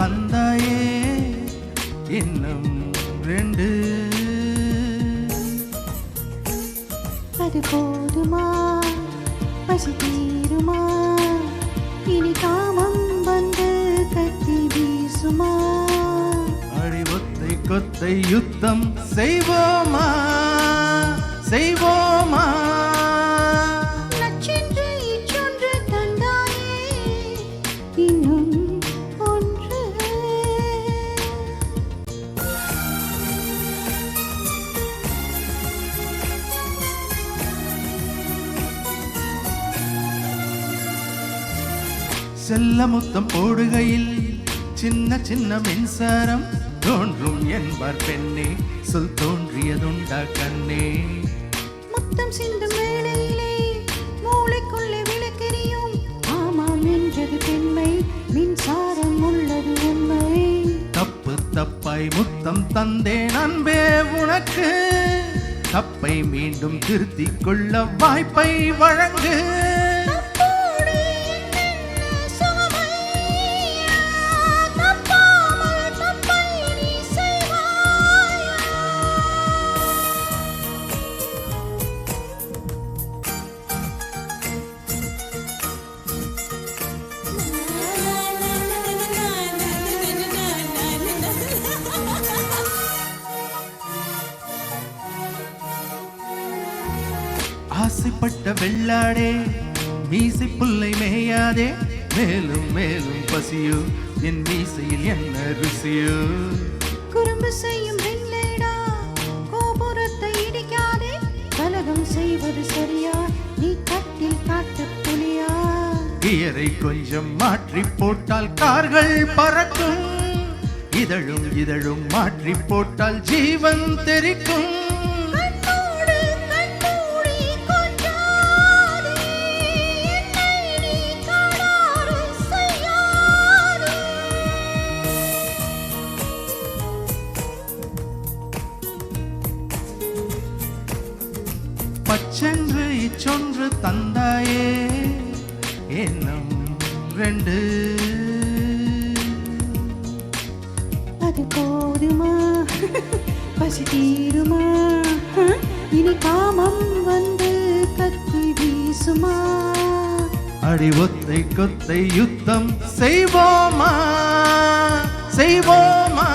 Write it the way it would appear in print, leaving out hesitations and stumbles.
தந்தாயே இன்னும் 2 அது போதுமா பசி தீருமா இனி காமம் வந்து கத்தி வீசுமா அடி ஒத்தை கொத்தை யுத்தம் செய்வோமா செய்வோமா நச்சென்று இச்சொன்று தந்தாயே இன்னும் ஒன்று செல்ல முத்தம் போடுகையில் சின்ன சின்ன மின்சாரம் தோன்றும் என்பார் பெண்ணே சொல் தோன்றியதுண்டா கண்ணே முத்தம் சிந்தும் வேளையிலே மூளைக்குள்ளே விளக்கெரியும் ஆமாம் என்றது பெண்மை மின்சாரம் உள்ளது உண்மை தப்பு தப்பாய் முத்தம் தந்தேன் அன்பே உனக்கு தப்பை மீண்டும் திருத்திக் கொள்ள வாய்ப்பை வழங்கு ஆசைப்பட்ட வெள்ளாடே மீசை புல்லை மேயாதே மேலும் மேலும் பசியோ என் மீசையில் என்ன ருசியோ குறும்பு செய்யும் வெள்ளைடா கோபுரத்தை இடிக்காதே கலகம் செய்வது சரியா நீ கட்டில் காட்டு புலியா கியரை கொஞ்சம் மாற்றி போட்டால் கார்கள் பறக்கும் இதழும் இதழும் மாற்றி போட்டால் ஜீவன் தெரிக்கும் பச்சென்று இச்சொன்று தந்தாயே இன்னும் 2 அது போதுமா பசி தீருமா இனி காமம் வந்து கத்தி வீசுமா அடி ஒத்தை கொத்தை யுத்தம் செய்வோமா செய்வோமா